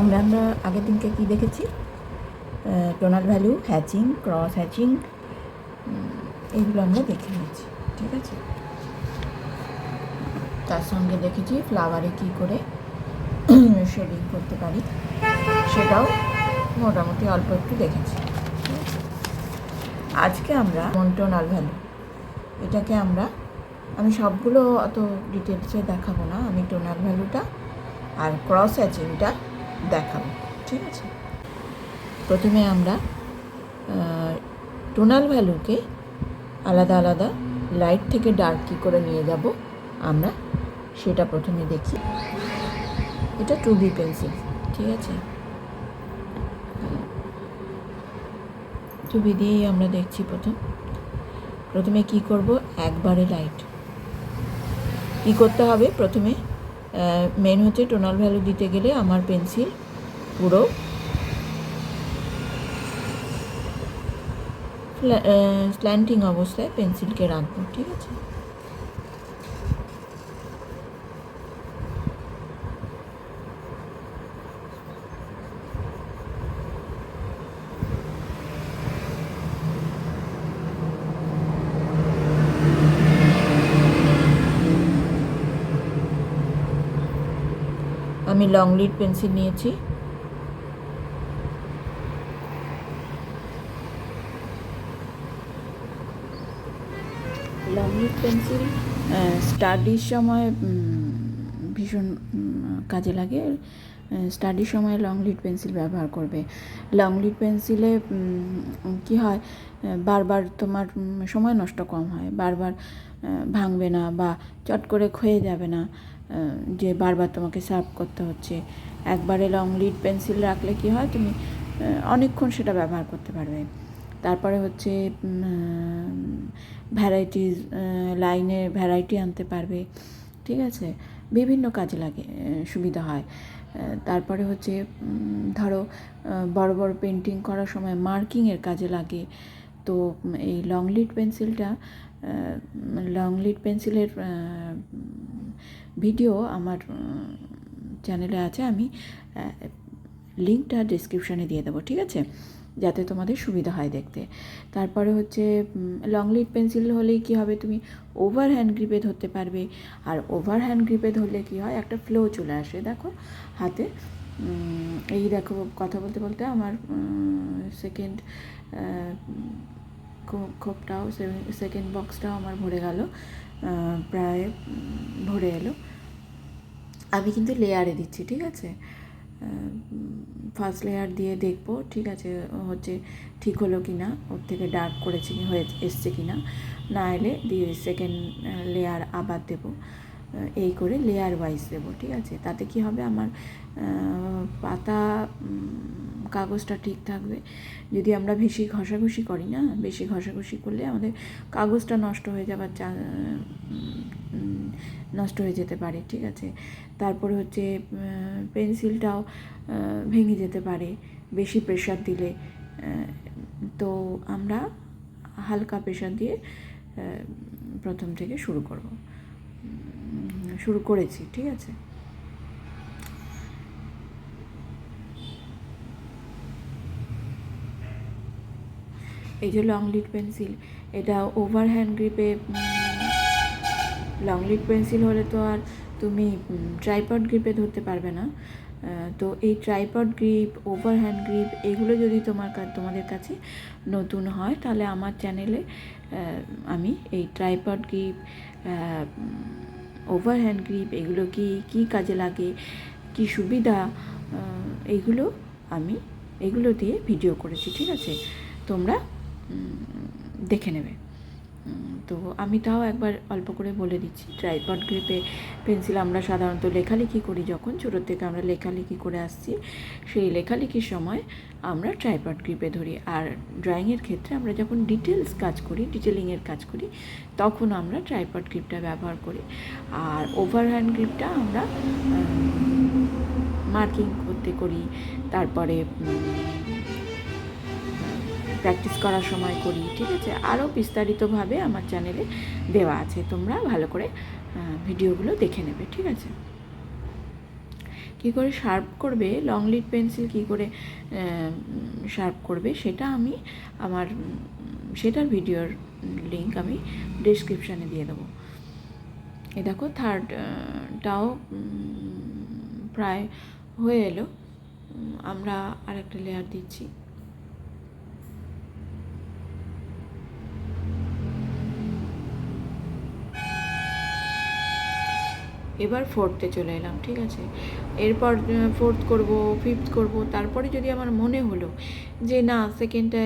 আমরা আগের দিনকে কী দেখেছি, tonal value, hatching, cross hatching, এইগুলো আমরা দেখে নিয়েছি। ঠিক আছে, তার সঙ্গে দেখেছি ফ্লাওয়ারে কী করে শেডিং করতে পারি, সেটাও মোটামুটি অল্প একটু দেখেছি। আজকে আমরা টোনাল ভ্যালু, এটাকে আমি সবগুলো অত ডিটেলসে দেখাবো না, আমি টোনাল ভ্যালুটা আর ক্রস হ্যাচিংটা দেখাবো। ঠিক আছে, প্রথমে আমরা টোনাল ভ্যালুকে আলাদা আলাদা লাইট থেকে ডার্ক কী করে নিয়ে যাব আমরা সেটা প্রথমে দেখি। এটা 2B পেন্সিল, ঠিক আছে, 2B দিয়েই আমরা দেখছি। প্রথমে কি করব, একবারে লাইট কী করতে হবে, প্রথমে মেন হচ্ছে টোনাল ভ্যালু দিতে গেলে আমার পেন্সিল পুরো স্ল্যান্টিং অবস্থায় পেন্সিলকে রাখবো। ঠিক আছে, আমি লং লিড পেন্সিল নিয়েছি। লং লিড পেন্সিল স্টাডির সময় ভীষণ কাজে লাগে। স্টাডির সময় লং লিড পেন্সিল ব্যবহার করবে। লং লিড পেন্সিলে কী হয়, বারবার তোমার সময় নষ্ট কম হয়, বারবার ভাঙবে না বা চট করে ক্ষয়ে যাবে না যে বারবার তোমাকে সার্ভ করতে হচ্ছে। একবারে লং লিড পেন্সিল রাখলে কী হয়, তুমি অনেকক্ষণ সেটা ব্যবহার করতে পারবে। তারপরে হচ্ছে ভ্যারাইটিস, লাইনের ভ্যারাইটি আনতে পারবে। ঠিক আছে, বিভিন্ন কাজে লাগে, সুবিধা হয়। তারপরে হচ্ছে ধরো বড় বড় পেন্টিং করার সময় মার্কিংয়ের কাজে লাগে। তো এই লং লিড পেন্সিলের ভিডিও আমার চ্যানেলে আছে, আমি লিঙ্কটা ডিসক্রিপশানে দিয়ে দেবো। ঠিক আছে, যাতে তোমাদের সুবিধা হয় দেখতে। তারপরে হচ্ছে লং লিড পেন্সিল হলেই কী হবে, তুমি ওভার হ্যান্ড গ্রিপে ধরতে পারবে। আর ওভার হ্যান্ড গ্রিপে ধরলে কী হয়, একটা ফ্লো চলে আসে দেখো হাতে। এই দেখো, কথা বলতে বলতে আমার সেকেন্ড খোপটাও, সেকেন্ড বক্সটাও আমার ভরে গেল, প্রায় ভরে এলো। আমি কিন্তু লেয়ারে দিচ্ছি। ঠিক আছে, ফার্স্ট লেয়ার দিয়ে দেখবো, ঠিক আছে হচ্ছে ঠিক হলো কি না, ওর থেকে ডার্ক করেছি হয়ে এসছে কি না, না এলে দিয়ে সেকেন্ড লেয়ার আবার দেবো। এই করে লেয়ার ওয়াইজ দেবো। ঠিক আছে, তাতে কি হবে, আমার পাতা কাগজটা ঠিক থাকবে। যদি আমরা বেশি ঘষাঘষি করি না, বেশি ঘষাঘষি করলে আমাদের কাগজটা নষ্ট হয়ে যেতে পারে। ঠিক আছে, তারপরে হচ্ছে পেন্সিলটাও ভেঙে যেতে পারে বেশি প্রেশার দিলে। তো আমরা হালকা প্রেশার দিয়ে প্রথম থেকে শুরু করেছি। ঠিক আছে, এই যে লং লিড পেন্সিল, এটা ওভার হ্যান্ড গ্রিপে, লং লিড পেন্সিল হলে তো আর তুমি ট্রাইপড গ্রিপে ধরতে পারবে না। তো এই tripod grip, over hand grip, এগুলো যদি তোমাদের কাছে নতুন হয়, তাহলে আমার চ্যানেলে আমি এই tripod grip, over hand grip, এগুলো কী কাজে লাগে, কী সুবিধা, এগুলো দিয়ে ভিডিও করেছি। ঠিক আছে, তোমরা দেখে নেবে। তো আমি তাও একবার অল্প করে বলে দিচ্ছি। ট্রাইপড গ্রিপে পেন্সিল আমরা সাধারণত লেখালেখি করি, যখন ছোটোর থেকে আমরা লেখালেখি করে আসছি, সেই লেখালেখির সময় আমরা ট্রাইপড গ্রিপে ধরি। আর ড্রয়িংয়ের ক্ষেত্রে আমরা যখন ডিটেলিংয়ের কাজ করি, তখন আমরা ট্রাইপড গ্রিপটা ব্যবহার করি। আর ওভার হ্যান্ড গ্রিপটা আমরা মার্কিং করতে করি, তারপরে প্র্যাকটিস করার সময় করি। ঠিক আছে, আরও বিস্তারিতভাবে আমার চ্যানেলে দেওয়া আছে, তোমরা ভালো করে ভিডিওগুলো দেখে নেবে। ঠিক আছে, কী করে শার্প করবে, লং লিড পেন্সিল কী করে শার্প করবে, সেটা আমি আমার সেটার ভিডিওর লিঙ্ক আমি ডেসক্রিপশানে দিয়ে দেবো। এ দেখো থার্ডটাও প্রায় হয়ে এলো। আমরা আরেকটা লেয়ার দিচ্ছি। এবার ফোর্থে চলে এলাম, ঠিক আছে। এরপর ফোর্থ করব, ফিফথ করব, তারপরে যদি আমার মনে হলো যে না সেকেন্ডটা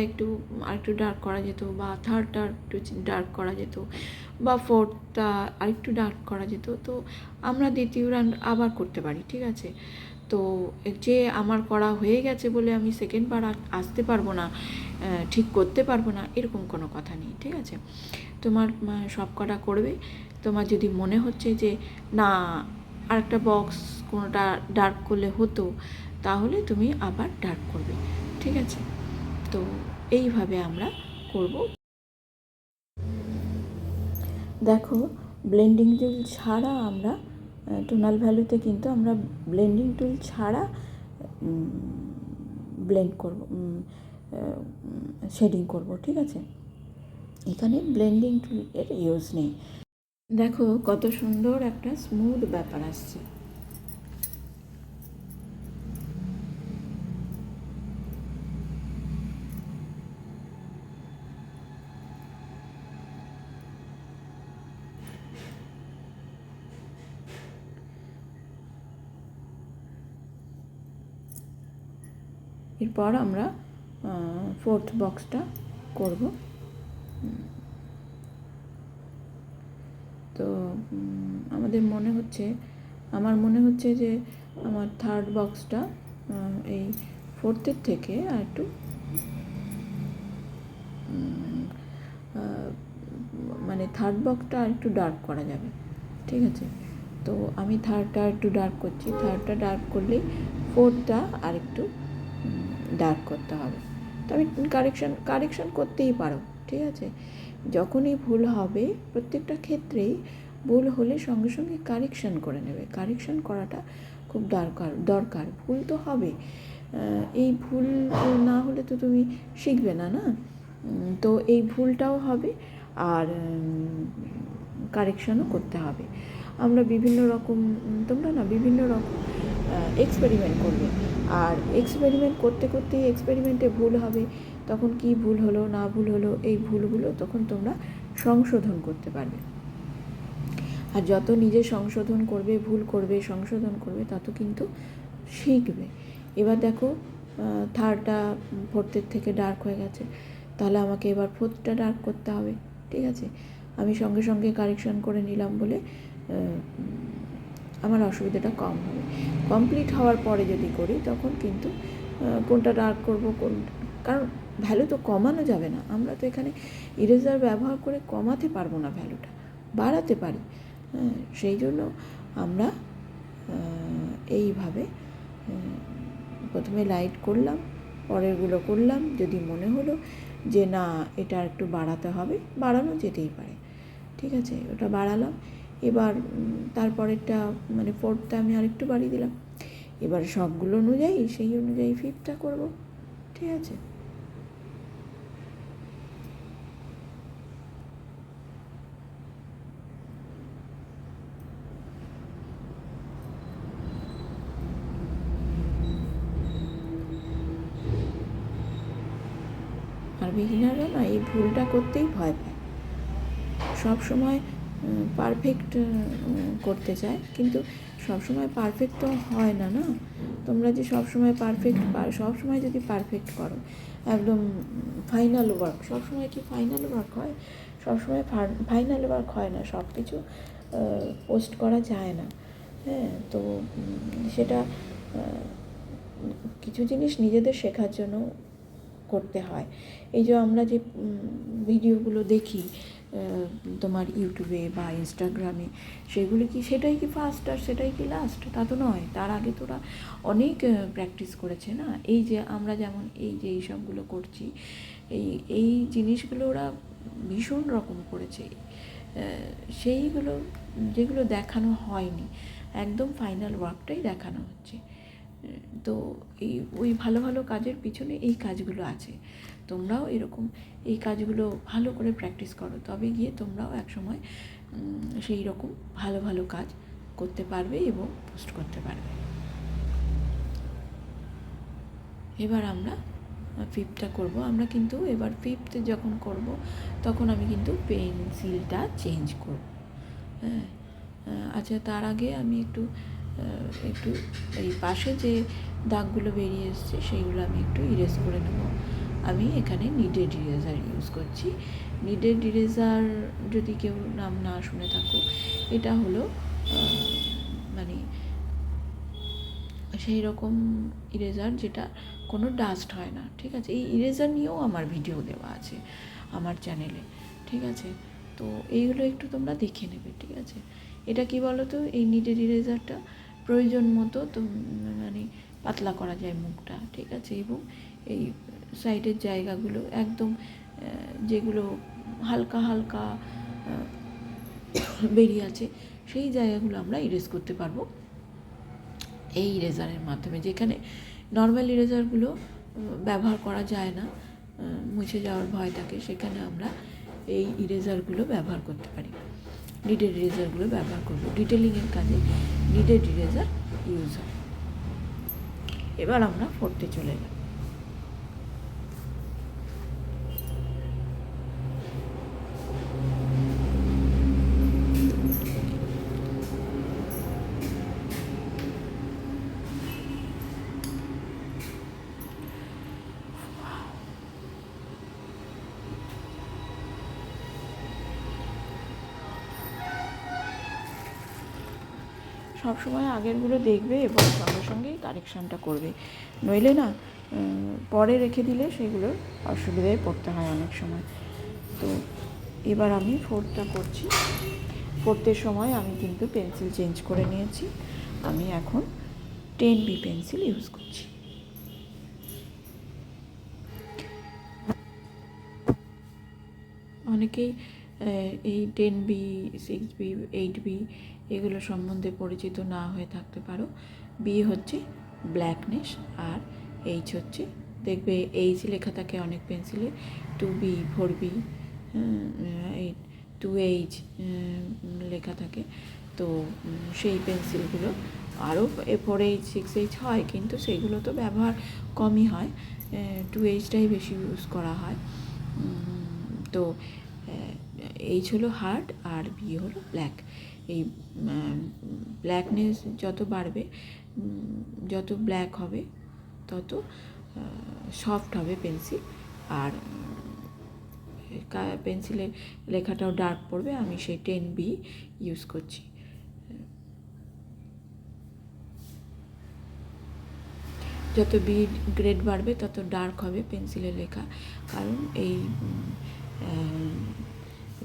আরেকটু ডার্ক করা যেত, বা থার্ডটা একটু ডার্ক করা যেত, বা ফোর্থটা আরেকটু ডার্ক করা যেত, তো আমরা দ্বিতীয় রাউন্ড আবার করতে পারি, ঠিক আছে। তো যে আমার করা হয়ে গেছে বলে আমি সেকেন্ডবার আসতে পারবো না, ঠিক করতে পারবো না, এরকম কোনো কথা নেই, ঠিক আছে। তোমার সব কটা করবে। তোমার যদি মনে হচ্ছে যে না আরেকটা বক্স কোনোটা ডার্ক করলে হতো, তাহলে তুমি আবার ডার্ক করবে, ঠিক আছে। তো এইভাবে আমরা করব। দেখো ব্লেন্ডিং টুল ছাড়া আমরা টোনাল ভ্যালুতে কিন্তু আমরা ব্লেন্ডিং টুল ছাড়া ব্লেন্ড করব, শেডিং করব, ঠিক আছে। এখানে ব্লেন্ডিং টুলের ইউজ নেই। দেখো কত সুন্দর একটা স্মুথ ব্যাপার আসছে। এরপর আমরা ফোর্থ বক্সটা করব। তো আমার মনে হচ্ছে যে আমার থার্ড বক্সটা এই ফোর্থের থেকে আর একটু মানে থার্ড বক্সটা আর একটু ডার্ক করা যাবে, ঠিক আছে। তো আমি থার্ডটা একটু ডার্ক করছি। থার্ডটা ডার্ক করলেই ফোর্থটা আর একটু ডার্ক করতে হবে। তো আমি কারেকশন করতেই পারো, ঠিক আছে। যখনই ভুল হবে, প্রত্যেকটা ক্ষেত্রেই ভুল হলে সঙ্গে সঙ্গে কারেকশন করে নেবে। কারেকশন করাটা খুব দরকার। ভুল তো হবে, এই ভুল না হলে তো তুমি শিখবে না, না। তো এই ভুলটাও হবে, আর কারেকশনও করতে হবে। আমরা বিভিন্ন রকম এক্সপেরিমেন্ট করবে, আর এক্সপেরিমেন্ট করতে করতেই এক্সপেরিমেন্টে ভুল হবে। তখন কি ভুল হলো না ভুল হলো, এই ভুলগুলো তখন তোমরা সংশোধন করতে পারবে। আর যত নিজে সংশোধন করবে, ভুল করবে, সংশোধন করবে, তত কিন্তু শিখবে। এবার দেখো থার্ডটা ফোর্থের থেকে ডার্ক হয়ে গেছে, তাহলে আমাকে এবার ফোর্থটা ডার্ক করতে হবে, ঠিক আছে। আমি সঙ্গে সঙ্গে কারেকশন করে নিলাম বলে আমার অসুবিধাটা কম হবে। কমপ্লিট হওয়ার পরে যদি করি, তখন কিন্তু কোনটা ডার্ক করবো, কারণ ভ্যালু তো কমানো যাবে না। আমরা তো এখানে ইরেজার ব্যবহার করে কমাতে পারবো না, ভ্যালুটা বাড়াতে পারি। সেই জন্য আমরা এইভাবে প্রথমে লাইট করলাম, পরেরগুলো করলাম। যদি মনে হলো যে না এটা একটু বাড়াতে হবে, বাড়ানো যেতেই পারে, ঠিক আছে, ওটা বাড়ালাম। এবার তারপরেরটা মানে ফোর্থটা আমি আরেকটু বাড়িয়ে দিলাম। এবার সবগুলো সেই অনুযায়ী ফিফথটা করব, ঠিক আছে। আর বিগিনাররা না এই ভুলটা করতেই ভয় পায়, সব সময় পারফেক্ট করতে চায়, কিন্তু সব সময় পারফেক্ট তো হয় না, না। তোমরা যে সব সময় যদি পারফেক্ট করো, একদম ফাইনাল ওয়ার্ক, সব সময় কি ফাইনাল ওয়ার্ক হয়? সব সময় ফাইনাল ওয়ার্ক হয় না, সব কিছু পোস্ট করা যায় না, হ্যাঁ। তো সেটা কিছু জিনিস নিজেদের শেখার জন্য করতে হয়। এই যে আমরা যে ভিডিওগুলো দেখি তোমার ইউটিউবে বা ইনস্টাগ্রামে, সেটাই কি ফার্স্ট আর সেটাই কি লাস্ট? তা তো নয়। তার আগে তোরা অনেক প্র্যাকটিস করেছে, না। এই যে আমরা যেমন এই সবগুলো করছি, এই জিনিসগুলো ওরা ভীষণ রকম করেছে, সেইগুলো যেগুলো দেখানো হয়নি, একদম ফাইনাল ওয়ার্কটাই দেখানো হচ্ছে। তো ওই ভালো ভালো কাজের পিছনে এই কাজগুলো আছে। তোমরাও এরকম এই কাজগুলো ভালো করে প্র্যাকটিস করো, তবে গিয়ে তোমরাও একসময় সেই রকম ভালো ভালো কাজ করতে পারবে এবং পোস্ট করতে পারবে। এবার আমরা ফিফথটা করব। আমরা কিন্তু এবার ফিফথ যখন করব তখন আমি কিন্তু পেন্সিলটা চেঞ্জ করব। হ্যাঁ, আচ্ছা, তার আগে আমি একটু এই পাশে যে দাগগুলো বেরিয়ে এসছে সেইগুলো আমি একটু ইরেজ করে নেব। আমি এখানে নিডেড ইরেজার ইউজ করছি। নিডেড ইরেজার যদি কেউ নাম না শুনে থাকো, এটা হলো মানে সেই রকম ইরেজার যেটা কোনো ডাস্ট হয় না, ঠিক আছে। এই ইরেজার নিয়েও আমার ভিডিও দেওয়া আছে আমার চ্যানেলে, ঠিক আছে। তো এইগুলো একটু তোমরা দেখে নেবে, ঠিক আছে। এটা কি বলো তো, এই নিডেড ইরেজারটা প্রয়োজন মতো তো মানে পাতলা করা যায় মুখটা, ঠিক আছে। এবং এই সাইডের জায়গাগুলো একদম যেগুলো হালকা হালকা বেরিয়ে আছে সেই জায়গাগুলো আমরা ইরেজ করতে পারবো এই ইরেজারের মাধ্যমে। যেখানে নর্মাল ইরেজারগুলো ব্যবহার করা যায় না, মুছে যাওয়ার ভয় থাকে, সেখানে আমরা এই ইরেজারগুলো ব্যবহার করতে পারি। নিডেড ইরেজারগুলো ব্যবহার করব, ডিটেলিংয়ের কাজে নিডেড ইরেজার ইউজ হয়। এবার আমরা ফোর্থে চলে এলাম। সবসময় আগেরগুলো দেখবে এবং সঙ্গে সঙ্গেই কারেকশানটা করবে, নইলে না পরে রেখে দিলে সেগুলোর অসুবিধায় পড়তে হয় অনেক সময়। তো এবার আমি ফোর্থটা করছি। ফোর্থের সময় আমি কিন্তু পেন্সিল চেঞ্জ করে নিয়েছি। আমি এখন 10B পেন্সিল ইউজ করছি। অনেকেই এই 10B, 6B, 8B এগুলো সম্বন্ধে পরিচিত না হয়ে থাকতে পারো। বি হচ্ছে ব্ল্যাকনেস, আর এইচ হচ্ছে, দেখবে এইচ লেখা থাকে অনেক পেন্সিলে, 2B, 4B, 2H লেখা থাকে। তো সেই পেন্সিলগুলো আরও 4H, 6H হয়, কিন্তু সেইগুলো তো ব্যবহার কমই হয়, 2Hটাই বেশি ইউজ করা হয়। তো এইচ হলো হার্ড আর বি হলো ব্ল্যাক। এই ব্ল্যাকনেস যত বাড়বে, যত ব্ল্যাক হবে তত সফট হবে পেন্সিল, আর পেন্সিলের লেখাটাও ডার্ক পড়বে। আমি সেই 10B ইউজ করছি। যত বি গ্রেড বাড়বে তত ডার্ক হবে পেন্সিলের লেখা, কারণ এই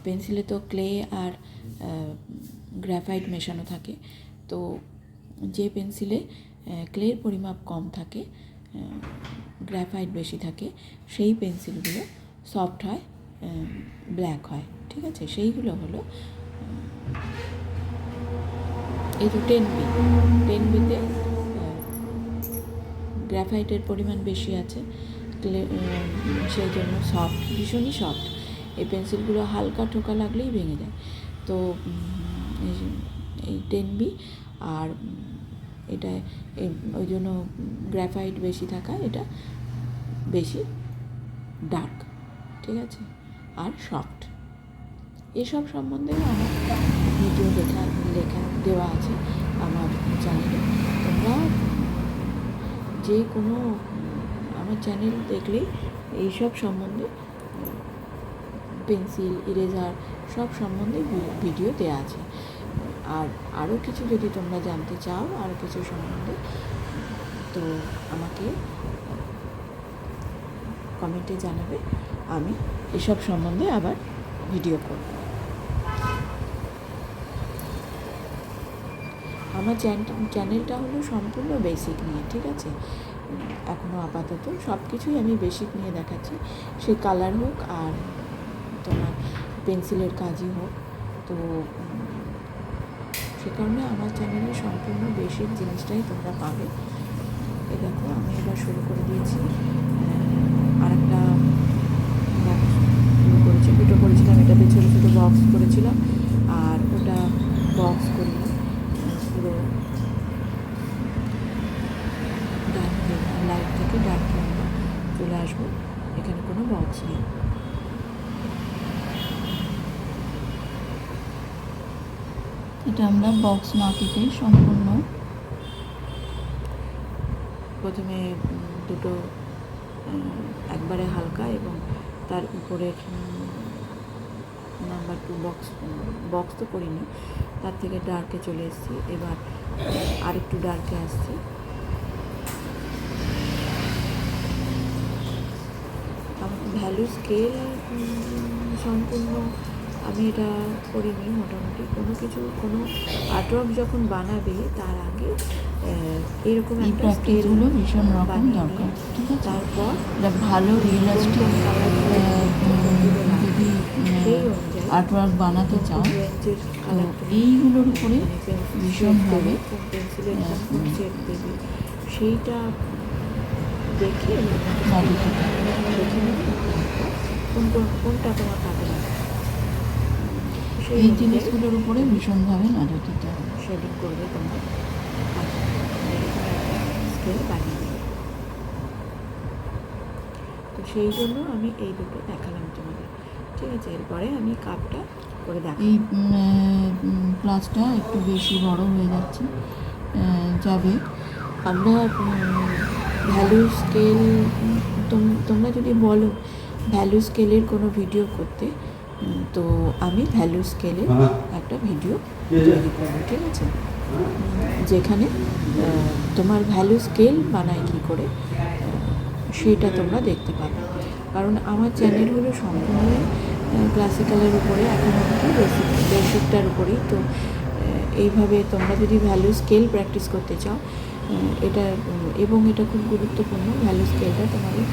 পেন্সিলে তো ক্লে আর গ্রাফাইট মেশানো থাকে। তো যে পেন্সিলে ক্লের পরিমাপ কম থাকে, গ্রাফাইট বেশি থাকে, সেই পেন্সিলগুলো সফট হয়, ব্ল্যাক হয়, ঠিক আছে। সেইগুলো হলো এই তো 10Bতে গ্রাফাইটের পরিমাণ বেশি আছে, সেই জন্য সফট, ভীষণই সফট। এই পেন্সিলগুলো হালকা ঠোকা লাগলেই ভেঙে যায়। তো এই 10B, আর এটা ওই জন্য গ্রাফাইট বেশি থাকা, এটা বেশি ডার্ক, ঠিক আছে, আর সফট। এসব সম্বন্ধে আমার ভিডিও লেখা দেওয়া আছে আমার চ্যানেলে। তোমরা যে কোনো আমার চ্যানেল দেখলেই এইসব সম্বন্ধে, পেন্সিল, ইরেজার সব সম্বন্ধে ভিডিও দেওয়া আছে। আর আরও কিছু যদি তোমরা জানতে চাও আরও কিছু সম্বন্ধে, তো আমাকে কমেন্টে জানাবে, আমি এসব সম্বন্ধে আবার ভিডিও করব। আমার চ্যানেলটা হলো সম্পূর্ণ বেসিক নিয়ে, ঠিক আছে। এখনও আপাতত সব কিছুই আমি বেসিক নিয়ে দেখাচ্ছি, সে কালার হোক আর তোমার পেন্সিলের কাজই হোক। তো সে কারণে আমার চ্যানেলে সম্পূর্ণ বেসিক জিনিসটাই তোমরা পাবে। এই দেখো আমি এবার শুরু করে দিয়েছি। আরেকটা শুরু করেছি, দুটো করেছিলাম, এটাতে ছোটো ছোটো বক্স করেছিলাম, আর ওটা বক্স করিনি, পুরো লাইট থেকে ডার্কে আমরা চলে আসবো, এখানে কোনো বক্স নেই। এটা আমরা বক্স না কেটে সম্পূর্ণ প্রথমে দুটো একবারে হালকা এবং তার উপরের নাম্বার 2 বক্স তো করিনি, তার থেকে ডার্কে চলে এসেছি, এবার আরেকটু ডার্কে আসছি। ভ্যালু স্কেল সম্পূর্ণ আমি এটা করিনি, মোটামুটি কোনো আর্টওয়ার্ক যখন বানাবে তার আগে এরকম একটা স্কেলগুলো ভীষণ রকম দরকার, ঠিক আছে। তারপর ভালো রিয়েলিস্টিক যদি আর্টওয়ার্ক বানাতে চাও তো এইগুলোর উপরে ভীষণভাবে সেট দেবে, সেইটা দেখে কোনটা তোমার কাজে লাগে এই জিনিসগুলোর উপরে ভীষণভাবে নজর দিতে হবে। শেডিং করবে তোমরা, স্কেল বানিয়ে দেবে। তো সেই জন্য আমি এই দুটো দেখালাম তোমাদের, ঠিক আছে। এরপরে আমি কাপটা করে দেখাই। এই ক্লাসটা একটু বেশি বড় হয়ে যাবে। আমরা ভ্যালু স্কেল তোমরা যদি বলো ভ্যালু স্কেলের কোনো ভিডিও করতে, তো আমি ভ্যালু স্কেলের একটা ভিডিও তৈরি করবো, ঠিক আছে, যেখানে তোমার ভ্যালু স্কেল বানায় কী করে সেটা তোমরা দেখতে পাবে। কারণ আমার চ্যানেল হলো সম্পূর্ণ ক্লাসিক্যালের উপরে, এখন অবধি বেসিকটার উপরেই। তো এইভাবে তোমরা যদি ভ্যালু স্কেল প্র্যাকটিস করতে চাও, এটা এবং এটা খুব গুরুত্বপূর্ণ, ভ্যালু স্কেলটা তোমাদের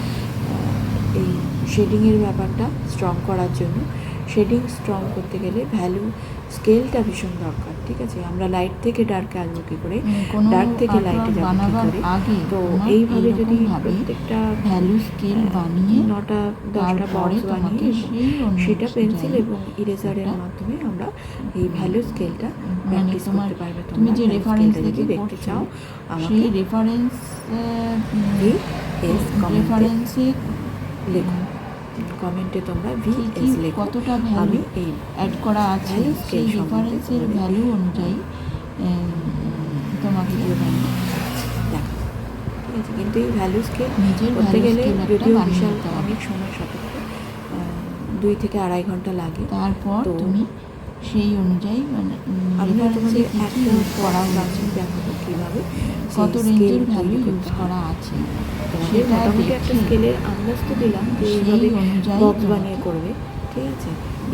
এই শেডিংয়ের ব্যাপারটা স্ট্রং করার জন্য। শেডিং স্ট্রং করতে গেলে ভ্যালু স্কেলটা ভীষণ দরকার, ঠিক আছে। আমরা লাইট থেকে ডার্কে আসবো কী করে, ডার্ক থেকে লাইটে যাবো কী করে, তো এইভাবে যদি প্রত্যেকটা ভ্যালু স্কেল বানিয়ে 9-10টা বক্স বানিয়ে সেটা পেন্সিল এবং ইরেজারের মাধ্যমে আমরা এই ভ্যালু স্কেলটা প্র্যাকটিস করতে পারবে। তুমি যে রেফারেন্স যদি দেখতে চাও সেই রেফারেন্সে লেখো, কমেন্টে তোমরা VS লেখো, কতটা ভ্যালু এই অ্যাড করা আছে সেই রেফারেন্সের ভ্যালু অনুযায়ী তোমাকে দেখো, ঠিক আছে। কিন্তু এই ভ্যালু স্কেল করতে গেলে যদিও বিশাল অনেক সময় সাপেক্ষ, 2 থেকে 2.5 ঘন্টা লাগে। তারপর তুমি সেই অনুযায়ী মানে আমি তোমাদের একটা পড়া দেখাবো কীভাবে কত রেঞ্জের ভ্যালু ইউজ করা আছে, সেটা মোটামুটি একটা স্কেলের আন্দাজ তো দিলাম যে এইভাবে বক্স বানিয়ে করবে, ঠিক আছে।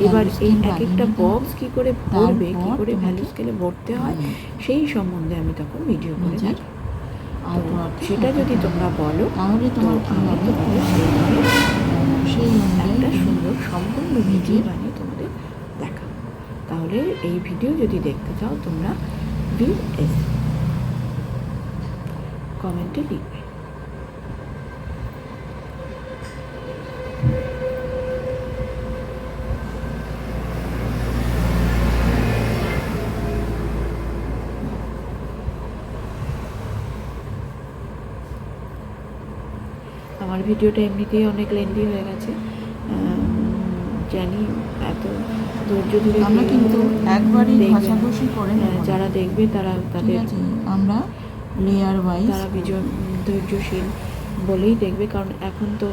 এবার এই এক একটা বক্স কী করে ভরবে, কী করে ভ্যালু স্কেলে ভরতে হয় সেই সম্বন্ধে আমি তখন ভিডিও করে দেখাবো। সেটা যদি তোমরা বলো তাহলে তোমার আমি তোমাদের সেই একটা সুন্দর সম্পূর্ণ ভিডিও বানিয়ে তোমাদের দেখাবো। তাহলে এই ভিডিও যদি দেখতে চাও তোমরা VS কমেন্টে লিখবে। আমার ভিডিওটা এমনিতেই অনেক লেন্দি হয়ে গেছে, জানি, এত ধৈর্য ধরে আমরা কিন্তু একবারই ঘষাঘষি করে যারা দেখবে তারা তাদের আমরা লেয়ার ওয়াইজ তারা ভীষণ ধৈর্যশীল বলেই দেখবে, কারণ এখন তো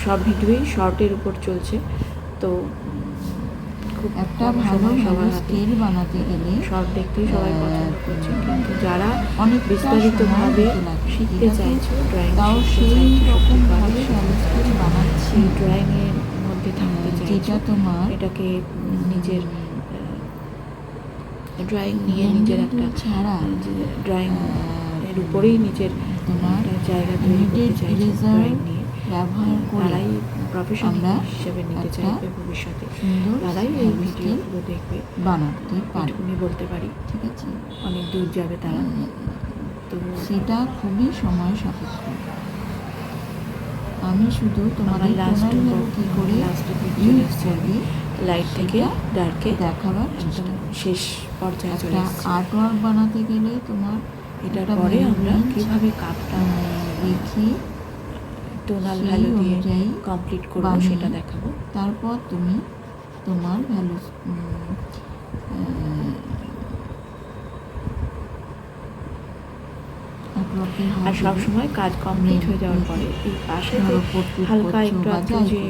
সব ভিডিওই শর্টের উপর চলছে। তো খুব একটা ভালো সবার স্কেল বানাতে গেলে শর্ট দেখতেই সবাই পছন্দ করছে, কিন্তু যারা অনেক বিস্তারিতভাবে শিখতে চাইছো ড্রয়িং, তাও সেই রকমভাবে স্কেল বানাচ্ছি, ড্রয়িংয়ের মধ্যে থাকতে চাইছো, যেটা তোমার এটাকে নিজের ড্রয়িং নিয়ে নিজের একটা ছাড়া ড্রয়িং এর উপরেই নিজের তোমার জায়গা তৈরি করতে চাইছো ড্রয়িং নিয়ে ব্যবহার করাই প্রফেশন আমরা হিসেবে নিতে একটা চাইবে ভবিষ্যতে, সুন্দর তারাই এই ভ্যালু ভিডিও স্কেল পুরো দেখবে, বানাতে পারি, এটুকুনি বলতে পারি। ঠিক আছে? অনেক দূর যাবে তারা। তো সেটা খুবই সময় সাপেক্ষ। আমি শুধু আমার তোমাদের লাস্ট টোনাল ভ্যালু কী করে লাস্টে ইউজ করবে লাইট থেকে ডার্কে দেখাবার চেষ্টা একদম করছি। শেষ পর্যায়ে চলে একটা এসেছি। আর্ট ওয়ার্ক বানাতে গেলে তোমার এটার একটা পরে value আমরা range কীভাবে কাপটা রেখে টোনাল সেই ভ্যালু দিয়ে অনুযায়ী কমপ্লিট করবো বানিয়ে সেটা দেখাবো। তারপর তুমি তোমার ভ্যালু আর সবসময় কাজ কমপ্লিট হয়ে যাওয়ার পরে এই পাশে যে হালকা একটু একটু যে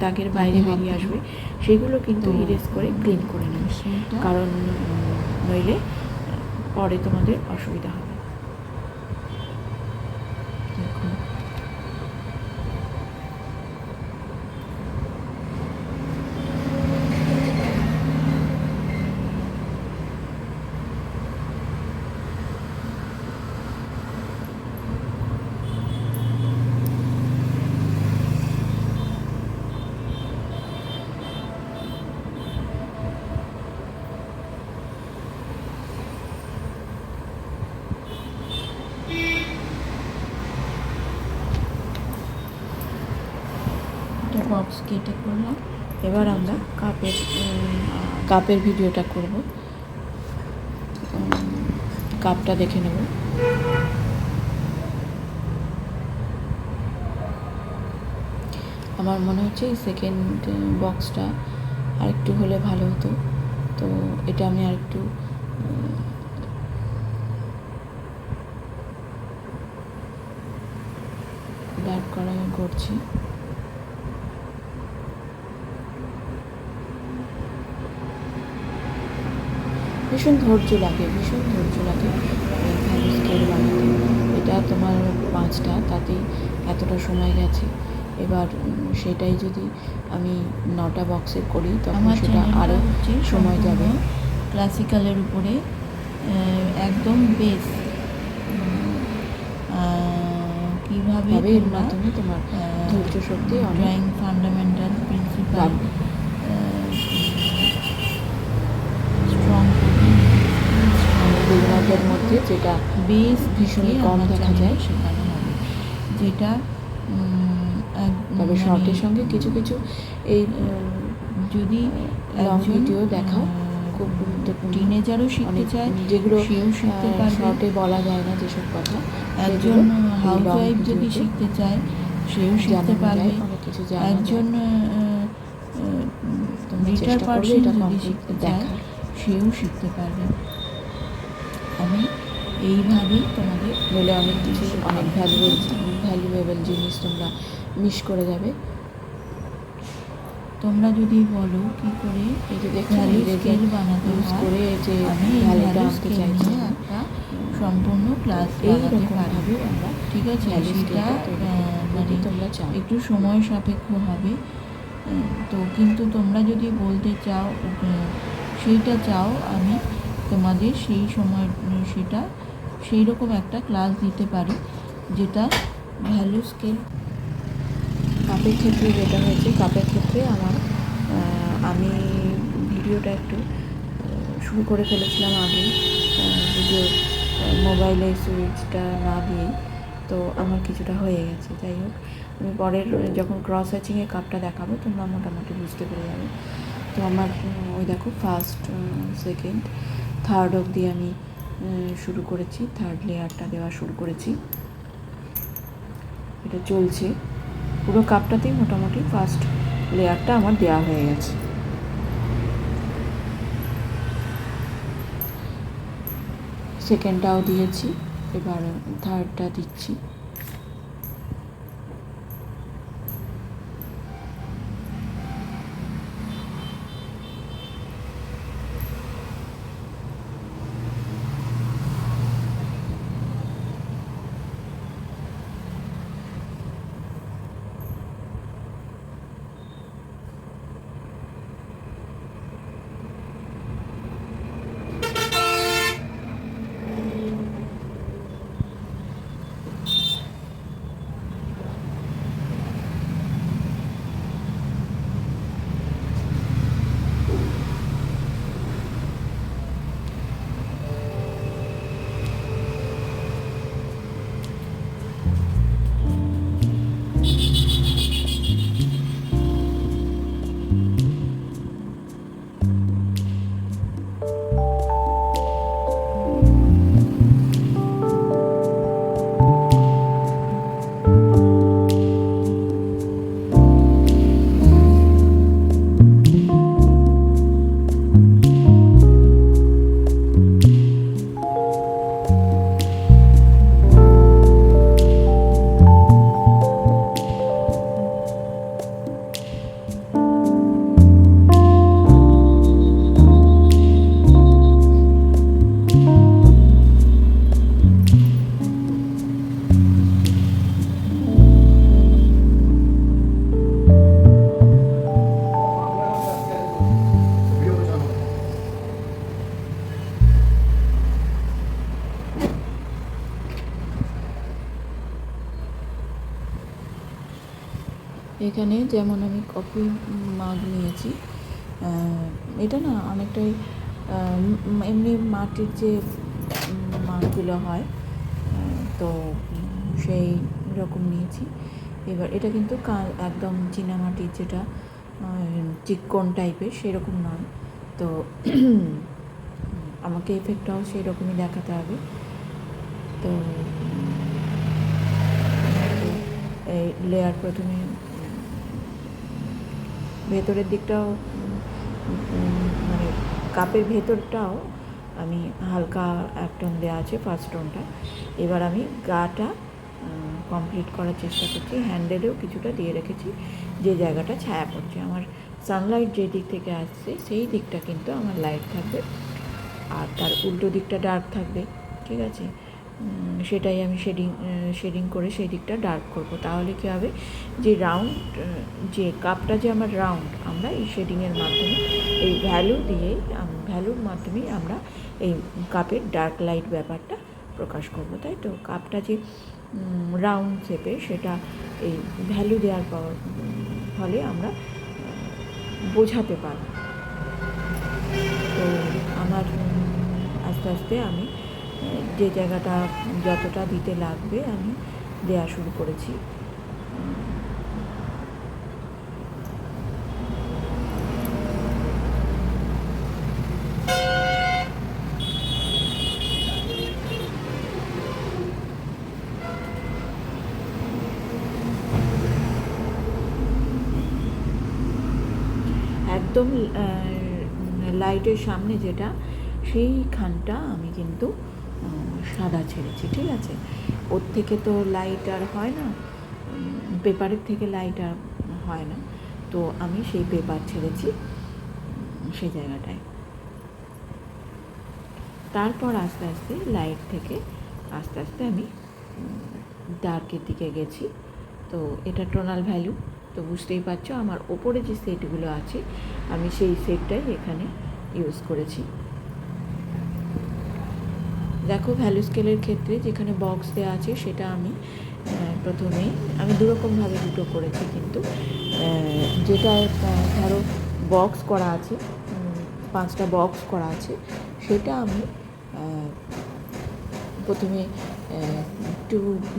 দাগের বাইরে বেরিয়ে আসবে সেগুলো কিন্তু ইরেজ করে ক্লিন করে নেবে, কারণ নইলে পরে তোমাদের অসুবিধা হবে। দেখো বক্স কেটে করলাম। এবার আমরা কাপের ভিডিওটা করব। কাপটা দেখে নেব। আমার মনে হচ্ছে এই সেকেন্ড বক্সটা আরেকটু হলে ভালো হতো, তো এটা আমি আরেকটু ডার্ক করা করছি। ভীষণ ধৈর্য লাগে ভ্যালু স্কেল বানাতে। এটা তোমার 5টা, তাতেই এতটা সময় গেছে। এবার সেটাই যদি আমি 9টা বক্সে করি তখন সেটা আরও সময় যাবে। ক্লাসিক্যালের উপরে একদম বেস কীভাবে এর মাধ্যমে তোমার ধৈর্য শক্তি, ড্রয়িং ফান্ডামেন্টাল প্রিন্সিপাল স্ট্রং বিগিনারদের মধ্যে যেটা বেস ভীষণই কম দেখা যায় শেখানো হবে, যেটা তবে শর্টের সঙ্গে কিছু কিছু এই যদি লং ভিডিও দেখা খুব গুরুত্বপূর্ণ। টিনেজারও শিখতে চায় যেগুলো সেও শিখতে পারবে। শর্টে বলা যায় না যেসব কথা, একজন হাউসওয়াইফ যদি শিখতে চায় সেও শিখতে পারবে। অনেক কিছু একজন রিটার পার্সন যদি শিখতে চায় সেও শিখতে পারবে। আমি এইভাবেই তোমাদের বলে অনেক কিছু, অনেক ভ্যালুয়েবল জিনিস তোমরা মিস করে যাবে। তোমরা যদি বলো কি করে এই যে ভ্যালু স্কেল বানাতে ইউজ হয়, করে যে আমি ভ্যালুটা ভ্যালু আনতে স্কেল চাইছি নিয়ে একটা সম্পূর্ণ ক্লাস বানাতে পারবে। আমরা ঠিক আছে, সেটা মানে তোমরা চাও একটু সময় সাপেক্ষ হবে। তো কিন্তু তোমরা যদি বলতে চাও সেইটা চাও আমি তোমাদের সেই সময় সেটা সেই রকম একটা ক্লাস দিতে পারি, যেটা ভ্যালু স্কেল। কাপের ক্ষেত্রে যেটা হয়েছে, কাপের ক্ষেত্রে আমি ভিডিওটা একটু শুরু করে ফেলেছিলাম আগে, ভিডিও মোবাইলে সুইচটা না দিয়েই, তো আমার কিছুটা হয়ে গেছে। যাই হোক, আমি পরের যখন ক্রস হ্যাচিংয়ে কাপটা দেখাবো তোমরা মোটামুটি বুঝতে পেরে যাবে। তো আমার ওই দেখো ফার্স্ট, সেকেন্ড, থার্ড অবধি আমি শুরু করেছি, থার্ড লেয়ারটা দেওয়া শুরু করেছি। এটা চলছে, পুরো কাপটাতেই মোটামুটি ফার্স্ট লেয়ারটা আমার দেওয়া হয়ে গেছে। সেকেন্ডটাও দিয়েছি, এবার থার্ডটা দিচ্ছি। এখানে যেমন আমি কফি মাগ নিয়েছি, এটা না অনেকটাই এমনি মাটির যে মাগগুলো হয়, তো সেই রকম নিয়েছি। এবার এটা কিন্তু একদম চীনামাটির যেটা চিকন টাইপের সেরকম নয়, তো আমাকে এফেক্টটাও সেই রকমই দেখাতে হবে। তো এই লেয়ার প্রথমে ভেতরের দিকটাও মানে কাপের ভেতরটাও আমি হালকা এক টোন দেওয়া আছে, ফার্স্ট টোনটা। এবার আমি গাটা কমপ্লিট করার চেষ্টা করছি। হ্যান্ডেলেও কিছুটা দিয়ে রেখেছি, যে জায়গাটা ছায়া পড়ছে। আমার সানলাইট যে দিক থেকে আসছে সেই দিকটা কিন্তু আমার লাইট থাকবে, আর তার উল্টো দিকটা ডার্ক থাকবে, ঠিক আছে? সেটাই আমি শেডিং করে সেই দিকটা ডার্ক করব। তাহলে কী হবে, যে রাউন্ড যে কাপটা যে আমার রাউন্ড, আমরা এই শেডিংয়ের মাধ্যমে, এই ভ্যালুর মাধ্যমেই আমরা এই কাপের ডার্ক লাইট ব্যাপারটা প্রকাশ করব, তাই তো? কাপটা যে রাউন্ড শেপে, সেটা এই ভ্যালু দেওয়ার ফলে আমরা বোঝাতে পারব। তো আমার আস্তে আস্তে আমি যে জায়গাটা যতটা দিতে লাগবে আমি দেওয়া শুরু করেছি। একদম লাইটের সামনে যেটা, সেইখানটা আমি কিন্তু সাদা ছেড়েছি, ঠিক আছে? ওর থেকে তো লাইট আর হয় না, পেপারের থেকে লাইট আর হয় না, তো আমি সেই পেপার ছেড়েছি সেই জায়গাটায়। তারপর আস্তে আস্তে লাইট থেকে আস্তে আস্তে আমি ডার্কের দিকে গেছি। তো এটা টোনাল ভ্যালু, তো বুঝতেই পারছো আমার ওপরে যে সেটগুলো আছে আমি সেই সেটটাই এখানে ইউজ করেছি। দেখো, ভ্যালু স্কেলের ক্ষেত্রে যেখানে বক্স দেওয়া আছে সেটা আমি প্রথমেই আমি দুরকমভাবে দুটো করেছি, কিন্তু যেটা ধরো বক্স করা আছে, 5টা বক্স করা আছে, সেটা আমি প্রথমে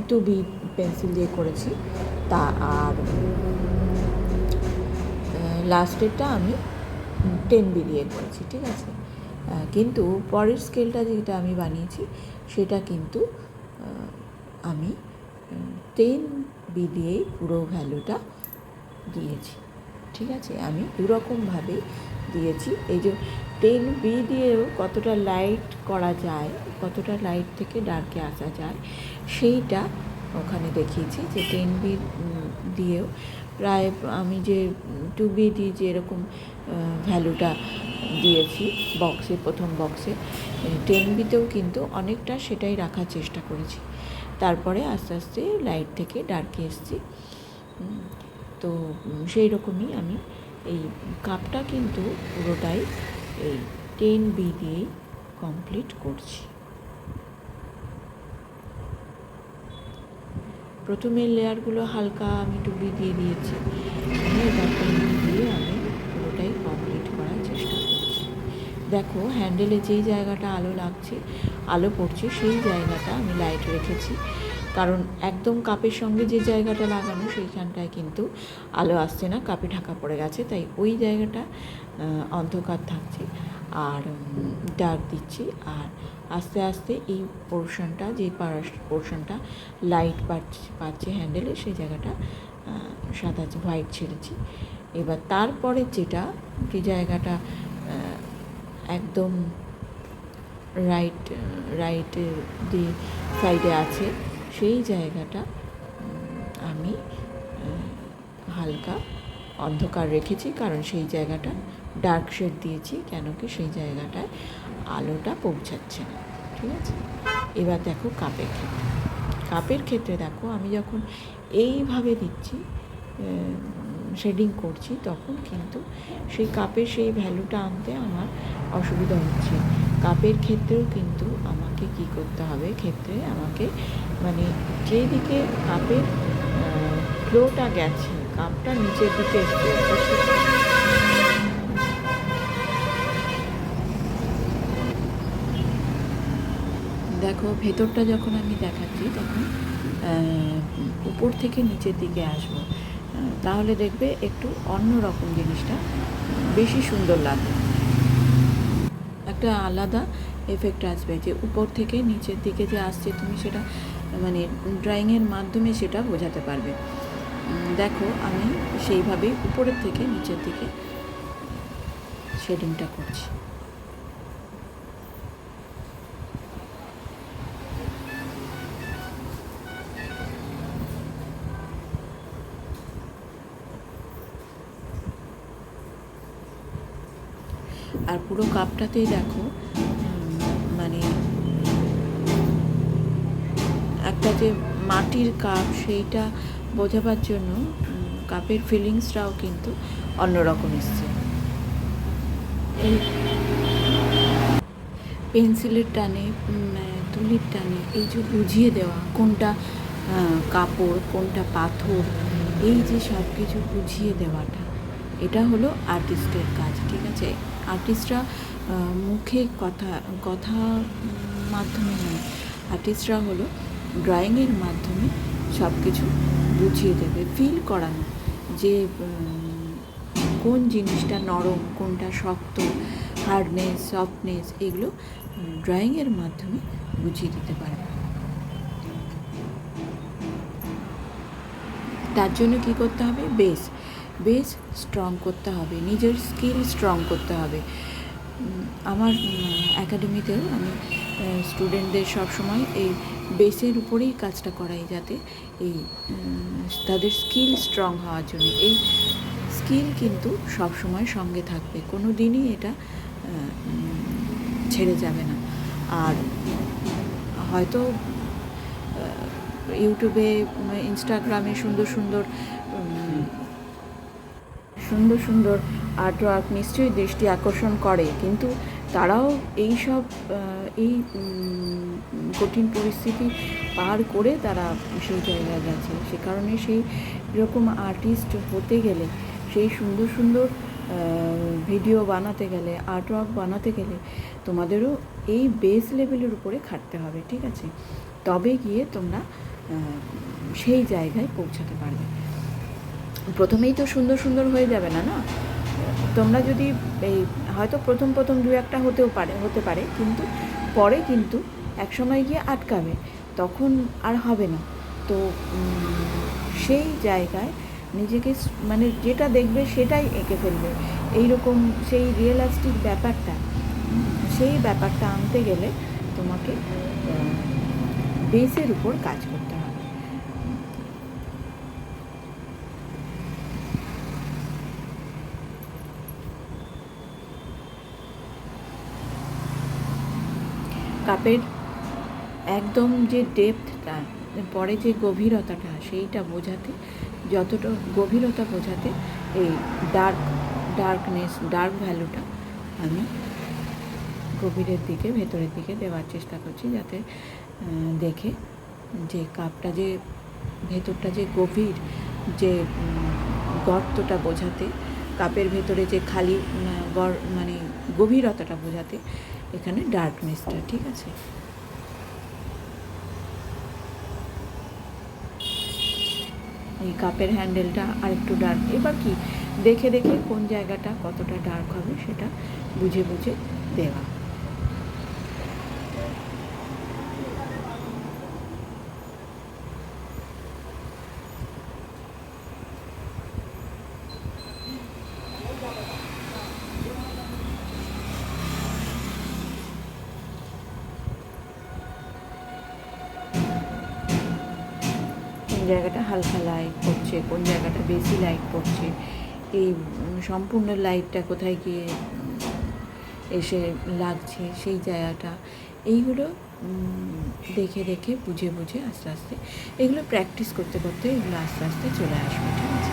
2B পেন্সিল দিয়ে করেছি, তা আর লাস্টেরটা আমি 10B দিয়ে করেছি, ঠিক আছে? কিন্তু পরের স্কেলটা যেটা আমি বানিয়েছি সেটা কিন্তু আমি 10B দিয়েই পুরো ভ্যালুটা দিয়েছি, ঠিক আছে? আমি দুরকমভাবে দিয়েছি। এই যে 10B দিয়েও কতটা লাইট করা যায়, কতটা লাইট থেকে ডার্কে আসা যায়, সেইটা ওখানে দেখিয়েছি। যে 10B দিয়েও প্রায় আমি যে 2B দিয়ে যে এরকম ভ্যালুটা দিয়েছি বক্সে, প্রথম বক্সে, 10Bতেও কিন্তু অনেকটা সেটাই রাখার চেষ্টা করেছি। তারপরে আস্তে আস্তে লাইট থেকে ডার্কে এসেছি। তো সেই রকমই আমি এই কাপটা কিন্তু পুরোটাই এই 10B দিয়েই কমপ্লিট করছি। প্রথমে লেয়ারগুলো হালকা আমি 2B দিয়ে দিয়েছি, এবার 10B দিয়ে আমি পুরোটাই কমপ্লিট করার চেষ্টা করছি। দেখো, হ্যান্ডেলে যেই জায়গাটা আলো লাগছে, আলো পড়ছে, সেই জায়গাটা আমি লাইট রেখেছি, কারণ একদম কাপের সঙ্গে যে জায়গাটা লাগানো সেইখানটায় কিন্তু আলো আসছে না, কাপে ঢাকা পড়ে গেছে, তাই ওই জায়গাটা অন্ধকার থাকছে আর ডার্ক দিচ্ছি। আর আস্তে আস্তে এই পোর্শনটা, যে পোর্শনটা লাইট পাচ্ছে হ্যান্ডেলে, সেই জায়গাটা সাদা হোয়াইট ছেড়েছি। এবার তারপরে যেটা, যে জায়গাটা একদম রাইটের সাইডে আছে, সেই জায়গাটা আমি হালকা অন্ধকার রেখেছি, কারণ সেই জায়গাটা ডার্ক শেড দিয়েছি, কেন কি সেই জায়গাটায় আলোটা পৌঁছাচ্ছে না, ঠিক আছে? এবার দেখো কাপের ক্ষেত্রে দেখো, আমি যখন এইভাবে দিচ্ছি, শেডিং করছি, তখন কিন্তু সেই কাপের সেই ভ্যালুটা আনতে আমার অসুবিধা হচ্ছে। কাপের ক্ষেত্রেও কিন্তু আমাকে কি করতে হবে, আমাকে মানে যেদিকে কাপের ফ্লোটা গেছে, কাপটা নিচের দিকে এসছে। দেখো ভেতরটা যখন আমি দেখাচ্ছি তখন উপর থেকে নিচের দিকে আসবো, তাহলে দেখবে একটু অন্য রকম জিনিসটা বেশি সুন্দর লাগবে, একটা আলাদা এফেক্ট আসবে, যে উপর থেকে নিচের দিকে যে আসছে তুমি সেটা মানে ড্রয়িংয়ের মাধ্যমে সেটা বোঝাতে পারবে। দেখো আমি সেইভাবেই উপরের থেকে নিচের দিকে শেডিংটা করছি। আর পুরো কাপটাতেই দেখো মানে একটা যে মাটির কাপ সেইটা বোঝাবার জন্য কাপের ফিলিংসটাও কিন্তু অন্যরকম এসছে। এই পেন্সিলের টানে তুলির টানে এই যে বুঝিয়ে দেওয়া কোনটা কাপড় কোনটা পাথর, এই যে সব কিছু বুঝিয়ে দেওয়াটা, এটা হলো আর্টিস্টের কাজ, ঠিক আছে। আর্টিস্টরা মুখে কথা মাধ্যমে নয়, আর্টিস্টরা হলো ড্রয়িংয়ের মাধ্যমে সব কিছু বুঝিয়ে দেবে, ফিল করানো যে কোন জিনিসটা নরম কোনটা শক্ত, হার্ডনেস সফটনেস, এগুলো ড্রয়িংয়ের মাধ্যমে বুঝিয়ে দিতে পারবে। তার জন্য কী করতে হবে, বেস স্ট্রং করতে হবে, নিজের স্কিল স্ট্রং করতে হবে। আমার একাডেমিতেও আমি স্টুডেন্টদের সবসময় এই বেসের উপরেই কাজটা করাই, যাতে এই তাদের স্কিল স্ট্রং হওয়ার জন্য। এই স্কিল কিন্তু সবসময় সঙ্গে থাকবে, কোনো দিনই এটা ছেড়ে যাবে না। আর হয়তো ইউটিউবে ইনস্টাগ্রামে সুন্দর সুন্দর আর্টওয়ার্ক নিশ্চয়ই দৃষ্টি আকর্ষণ করে, কিন্তু তারাও এই সব এই কঠিন পরিস্থিতি পার করে তারা সেই জায়গায় গেছে। সে কারণে সেই রকম আর্টিস্ট হতে গেলে, সেই সুন্দর ভিডিও বানাতে গেলে, আর্টওয়ার্ক বানাতে গেলে তোমাদেরও এই বেস লেভেলের উপরে খাটতে হবে, ঠিক আছে। তবে গিয়ে তোমরা সেই জায়গায় পৌঁছাতে পারবে। প্রথমেই তো সুন্দর হয়ে যাবে না, তোমরা যদি এই হয়তো প্রথম দু একটা হতে পারে, কিন্তু পরে কিন্তু একসময় গিয়ে আটকাবে, তখন আর হবে না। তো সেই জায়গায় নিজেকে মানে যেটা দেখবে সেটাই এঁকে ফেলবে, এইরকম সেই রিয়েলিস্টিক ব্যাপারটা আনতে গেলে তোমাকে বেসের উপর কাজ করতে হবে। কাপের একদম যে ডেপথটা, পরে যে গভীরতাটা, সেইটা বোঝাতে, যতটা গভীরতা বোঝাতে এই ডার্ক ভ্যালুটা আমি গভীরের দিকে ভেতরের দিকে দেওয়ার চেষ্টা করছি, যাতে দেখে যে কাপটা যে ভেতরটা যে গভীর, যে গর্তটা বোঝাতে, কাপের ভেতরে যে খালি মানে গভীরতাটা বোঝাতে এখানে ডার্কনেসটা, ঠিক আছে। এই কাপের হ্যান্ডেলটা আর একটু ডার্ক, এবার কি দেখে কোন জায়গাটা কতটা ডার্ক হবে সেটা বুঝে দেওয়া। জায়গাটা হালকা লাইট পড়ছে, কোন জায়গাটা বেশি লাইট পড়ছে, এই সম্পূর্ণ লাইটটা কোথায় গিয়ে এসে লাগছে সেই জায়গাটা, এইগুলো দেখে বুঝে আস্তে এগুলো প্র্যাকটিস করতে এগুলো আস্তে চলে আসবে, ঠিক আছে।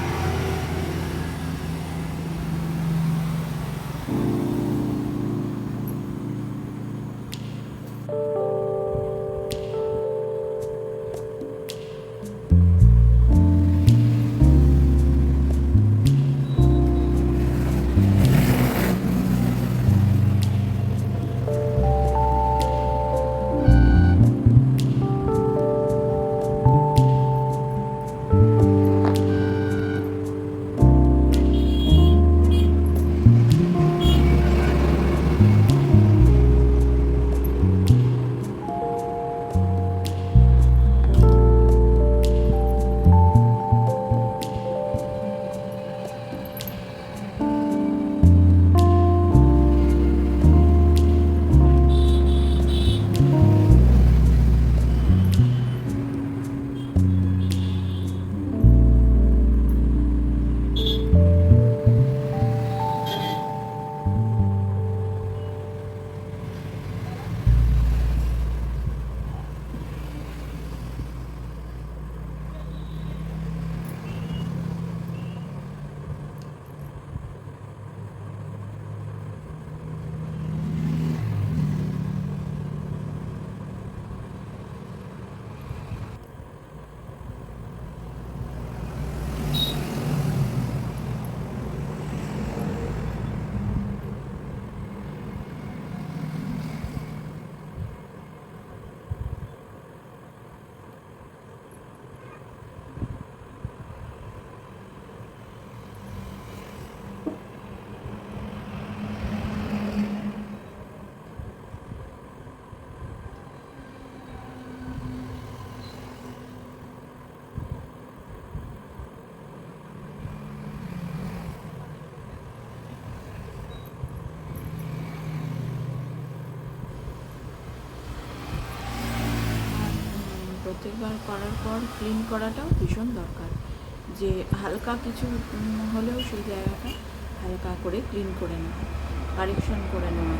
প্রত্যেকবার করার পর ক্লিন করাটাও ভীষণ দরকার, যে হালকা কিছু হলেও সেই জায়গাটা হালকা করে ক্লিন করে নেওয়া, কারেকশন করে নেওয়া,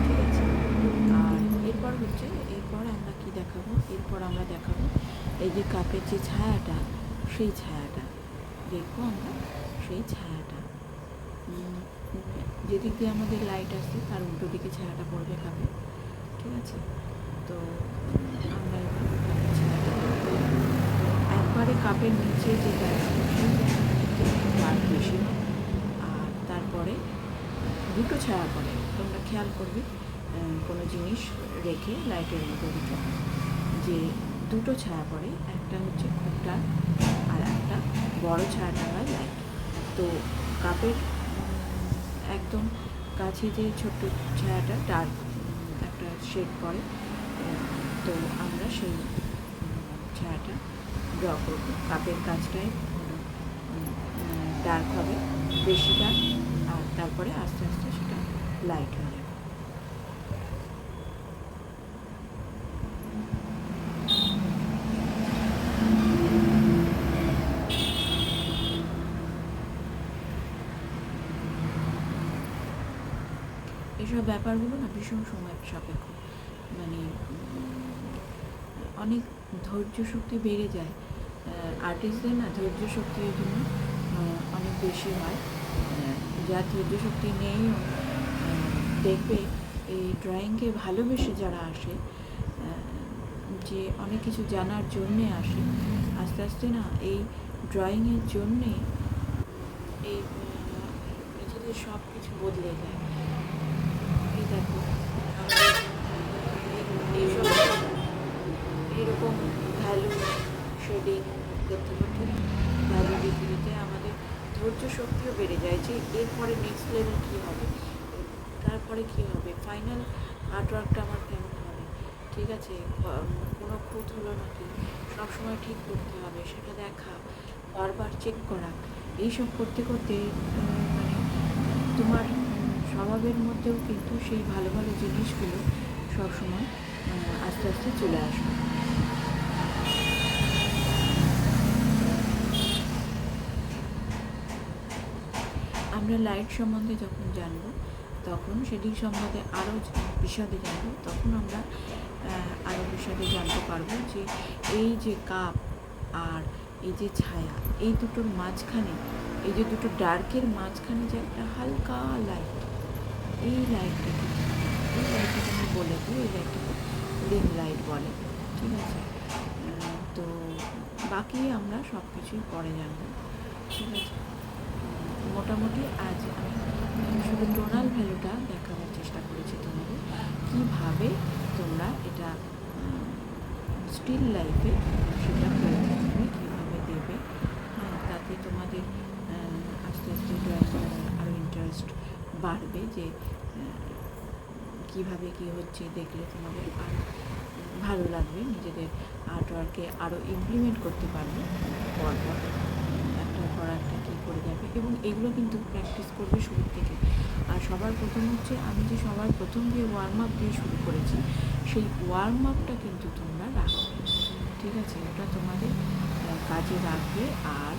ঠিক আছে। আর এরপর আমরা কি দেখাবো, এরপর আমরা দেখাবো এই যে কাপের যে ছায়াটা, সেই ছায়াটা দেখবো আমরা, সেই ছায়াটা যেদিক দিয়ে আমাদের লাইট আসছে তার উল্টো দিকে ছায়াটা পড়বে কাপে, ঠিক আছে। তো আমরা এভাবে কাপের ছায়াটা একবারে কাপের নিচে যেটা ডার্ক বেশি হয়, আর তারপরে দুটো ছায়া পড়ে, তোমরা খেয়াল করবে কোনো জিনিস রেখে লাইটের মধ্যে দিকে যে দুটো ছায়া পড়ে, একটা হচ্ছে খুব ডার্ক আর একটা বড় ছায়াটা হয় লাইট। তো কাপের একদম কাছে যে ছোট্ট ছায়াটা ডার্ক একটা শেড পড়ে, তো আমরা সেই ছায়াটা ড্র করবো। কাপের কাজটাই ডার্ক হবে, বেশি ডার্ক, আর তারপরে আস্তে আস্তে সেটা লাইট হয়ে যাবে। এসব ব্যাপারগুলো না ভীষণ সময় সাপেক্ষ, মানে অনেক ধৈর্য শক্তি বেড়ে যায় আর্টিস্টদের না, ধৈর্য শক্তি এই জন্য অনেক বেশি হয়। যার ধৈর্য শক্তি নেই দেখবে এই ড্রয়িংকে ভালোবেসে যারা আসে, যে অনেক কিছু জানার জন্যে আসে, আস্তে আস্তে না এই ড্রয়িংয়ের জন্যে এই নিজেদের সব কিছু বদলে যায়। এই দেখো এইসব এইরকম ভ্যালু শেডিং করতে করতে ভ্যালু দিতে আমাদের ধৈর্য শক্তিও বেড়ে যায়, যে এরপরে নেক্সট লেভেল কী হবে, তারপরে কী হবে, ফাইনাল আর্টওয়ার্কটা আমার কেমন হবে, ঠিক আছে, কোনো খুঁত হলো নাকি, সবসময় ঠিক করতে হবে, সেটা দেখা, বারবার চেক করা, এইসব করতে করতে মানে তোমার স্বভাবের মধ্যেও কিন্তু সেই ভালো ভালো জিনিসগুলো সবসময় আস্তে আস্তে চলে আসবে। আমরা লাইট সম্বন্ধে যখন জানব, তখন সেদিক সম্বন্ধে আরও বিশদে জানব, তখন আমরা আরও বিশদে জানতে পারবো যে এই যে কাপ আর এই যে ছায়া, এই দুটোর মাঝখানে, এই যে দুটো ডার্কের মাঝখানে যে একটা হালকা লাইট, এই লাইটটাকে আমি বলে দিই, এই লাইটটাকে রিং লাইট বলে, ঠিক আছে। তো বাকি আমরা সব কিছুই পরে জানবো, ঠিক আছে। মোটামুটি আজ আমি শুধু টোনাল ভ্যালুটা দেখাবার চেষ্টা করেছি তোমাদের, কীভাবে তোমরা এটা স্টিল লাইফে সেটা করে থাকবে, কীভাবে দেবে, হ্যাঁ, তাতে তোমাদের আস্তে আস্তে ড্রয়িং করার আরও ইন্টারেস্ট বাড়বে, যে কীভাবে কী হচ্ছে দেখলে তোমাদের আরও ভালো লাগবে, নিজেদের আর্টওয়ার্কে আরও ইমপ্লিমেন্ট করতে পারবে, পরপর একটার পর একটা কী করে যাবে। এবং এগুলো কিন্তু প্র্যাকটিস করবে শুরুর থেকে। আর সবার প্রথম হচ্ছে, আমি যে সবার প্রথম যে ওয়ার্ম আপ দিয়ে শুরু করেছি, সেই ওয়ার্ম আপটা কিন্তু তোমরা রাখবে, ঠিক আছে, ওটা তোমাদের কাজে রাখবে। আর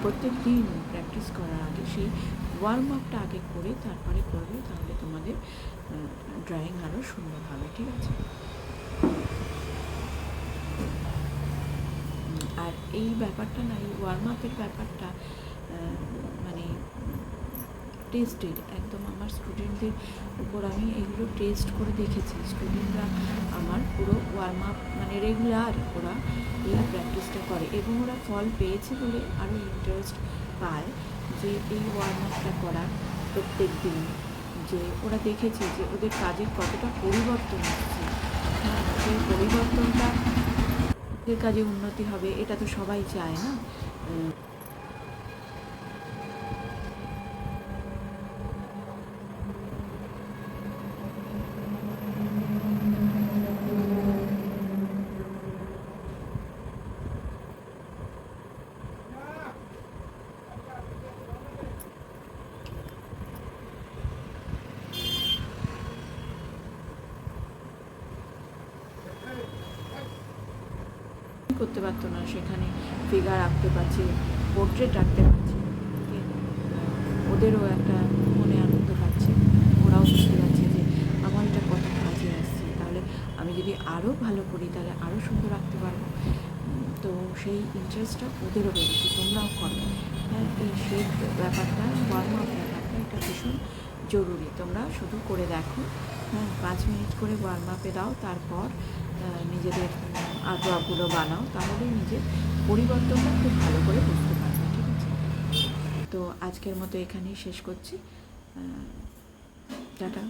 প্রত্যেক দিন প্র্যাকটিস করার আগে সেই ওয়ার্ম আপটা আগে করে তারপরে করবে, তাহলে তোমাদের ড্রয়িং আরও সুন্দর হবে, ঠিক আছে। আর এই ব্যাপারটা না, এই ওয়ার্ম আপের ব্যাপারটা মানে টেস্টেড একদম, আমার স্টুডেন্টদের উপর আমি এগুলো টেস্ট করে দেখেছি। স্টুডেন্টরা আমার পুরো ওয়ার্ম আপ মানে রেগুলার ওরা এই প্র্যাকটিসটা করে, এবং ওরা ফল পেয়েছে বলে আরও ইন্টারেস্ট পায় যে এই ওয়ার্ম আপটা করার প্রত্যেক দিন, যে ওরা দেখেছে যে ওদের কাজের কতটা পরিবর্তন হচ্ছে। হ্যাঁ, সেই পরিবর্তনটা ওদের কাজে উন্নতি হবে, এটা তো সবাই চায় না। করতে পারতো না, সেখানে ফিগার আঁকতে পারছে, পোর্ট্রেট আঁকতে পারছে। ওদেরও একটা মনে আনন্দ পাচ্ছে, ওরাও বুঝতে পারছে যে আমার এটা কত কাজে আসছে, তাহলে আমি যদি আরও ভালো করি তাহলে আরও সুন্দর আঁকতে পারবো। তো সেই ইন্টারেস্টটা ওদেরও বেড়েছে, তোমরাও করো। হ্যাঁ, এই শেপ ব্যাপারটা, ওয়ার্ম আপ ব্যাপারটা, এটা ভীষণ জরুরি। তোমরা শুধু করে দেখো, হ্যাঁ, 5 মিনিট করে ওয়ার্ম আপে দাও, তারপর নিজেদের আর্টওয়ার্কগুলো বানাও, তাহলেই নিজের পরিবর্তনটা খুব ভালো করে বুঝতে পারবে। ঠিক আছে, তো আজকের মতো এখানেই শেষ করছি। টাটা।